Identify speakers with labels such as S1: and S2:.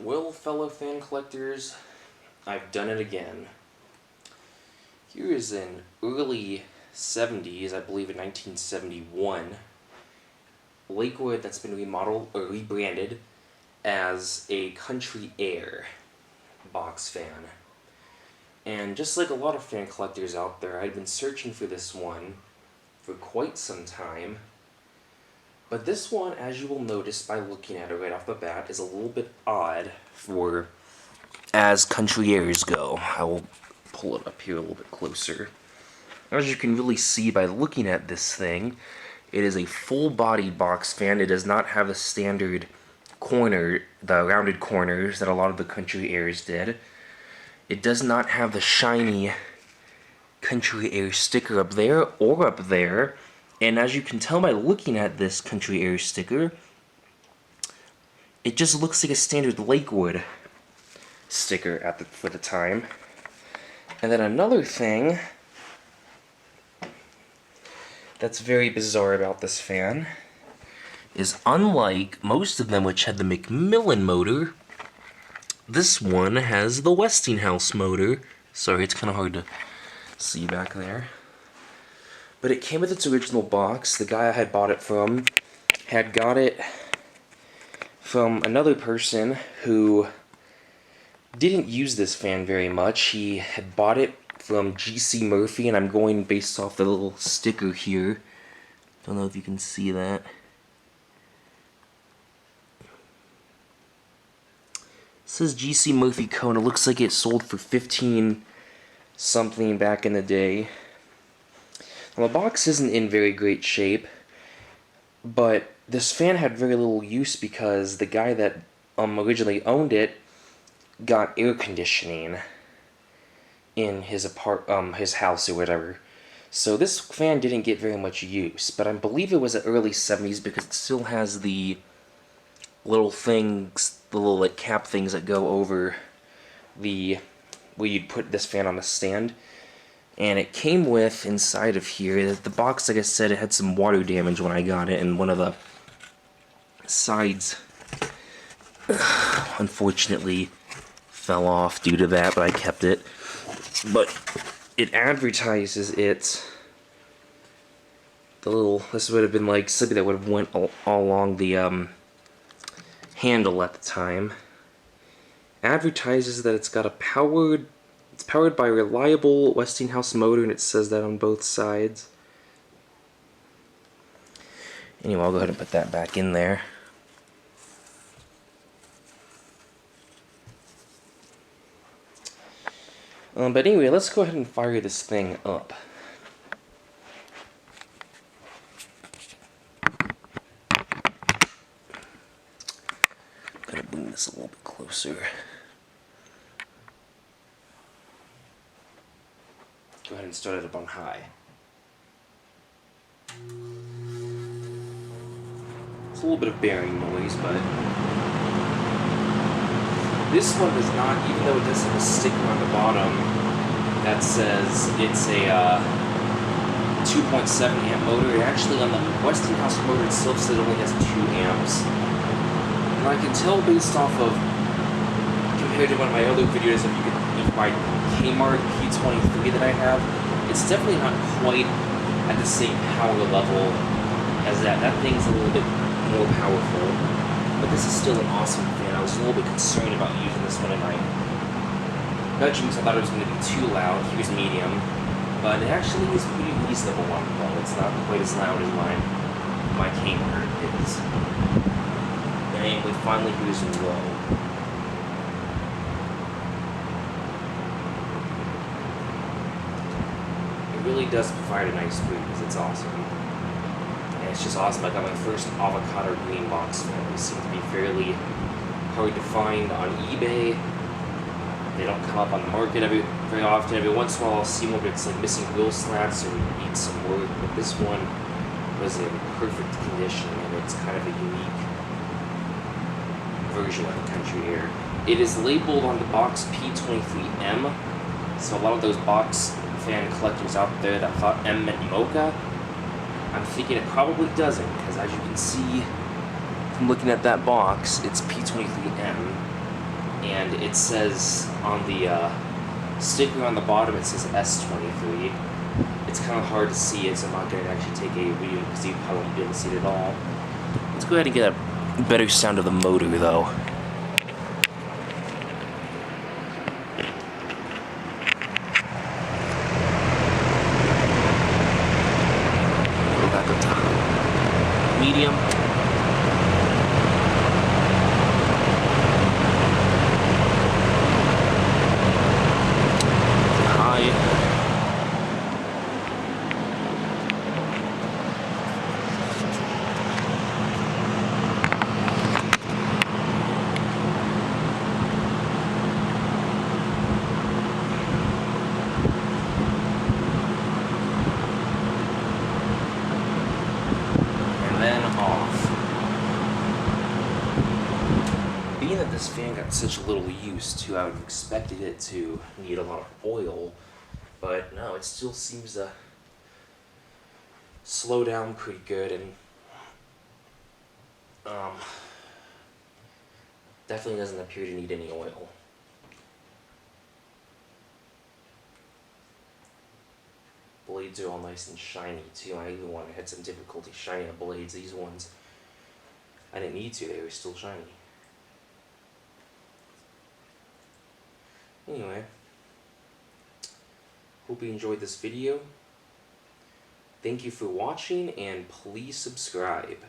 S1: Well, fellow fan collectors, I've done it again. Here is an early 70s, I believe in 1971, Lakewood that's been remodeled or rebranded as a Country Aire box fan. And just like a lot of fan collectors out there, I'd been searching for this one for quite some time. But this one, as you will notice by looking at it right off the bat, is a little bit odd for as Country Aires go. I will pull it up here a little bit closer. As you can really see by looking at this thing, it is a full-bodied box fan. It does not have the standard corner, the rounded corners that a lot of the Country Aires did. It does not have the shiny Country Aire sticker up there or up there. And as you can tell by looking at this Country Aire sticker, it just looks like a standard Lakewood sticker for the time. And then another thing that's very bizarre about this fan is, unlike most of them which had the Macmillan motor, this one has the Westinghouse motor. Sorry, it's kind of hard to see back there. But it came with its original box. The guy I had bought it from had got it from another person who didn't use this fan very much. He had bought it from G.C. Murphy, and I'm going based off the little sticker here. Don't know if you can see that. It says G.C. Murphy cone. It looks like it sold for 15 something back in the day. Well, the box isn't in very great shape, but this fan had very little use because the guy that originally owned it got air conditioning in his his house or whatever. So this fan didn't get very much use, but I believe it was the early 70s because it still has the little things, the little like cap things that go over the where you'd put this fan on the stand. And it came with, inside of here, the box, like I said, it had some water damage when I got it, and one of the sides unfortunately fell off due to that, but I kept it. But it advertises this would have been like something that would have went all along the handle at the time. Advertises that it's got it's powered by a reliable Westinghouse motor, and it says that on both sides. Anyway, I'll go ahead and put that back in there. But anyway, let's go ahead and fire this thing up. I'm gonna bring this a little bit closer. Go ahead and start it up on high. It's a little bit of bearing noise, but this one does not, even though it does have a sticker on the bottom that says it's a 2.7 amp motor, it actually, on the Westinghouse motor itself, says it only has 2 amps. And I can tell based off of, compared to one of my other videos of my Kmart P23 that I have, it's definitely not quite at the same power level as that. That thing's a little bit more powerful, but this is still an awesome fan. I was a little bit concerned about using this one in my bedroom because I thought it was going to be too loud. Here's medium, but it actually is pretty reasonable on the low. It's not quite as loud as my Kmart is. And we finally here's low. It really does provide a nice breeze. It's awesome. And it's just awesome. I got my first avocado green box fan. They seem to be fairly hard to find on eBay. They don't come up on the market very often. Every once in a while I'll see one, but it's like missing wheel slats or needs some work. But this one was in perfect condition, and it's kind of a unique version of the Country Aire. It is labeled on the box P23M, so a lot of those box fan collectors out there that thought M meant mocha, I'm thinking it probably doesn't, because as you can see from looking at that box, it's P23M. and it says on the sticker on the bottom, it says S23. It's kind of hard to see it, so I'm not going to actually take a video because you probably won't be able to see it at all. Let's go ahead and get a better sound of the motor, though. Go back up to medium. High. Then off. Being that this fan got such little use too, I would have expected it to need a lot of oil, but no, it still seems to slow down pretty good, and definitely doesn't appear to need any oil. Blades are all nice and shiny too. I even had some difficulty shining the blades. These ones, I didn't need to, they were still shiny. Anyway, hope you enjoyed this video. Thank you for watching, and please subscribe.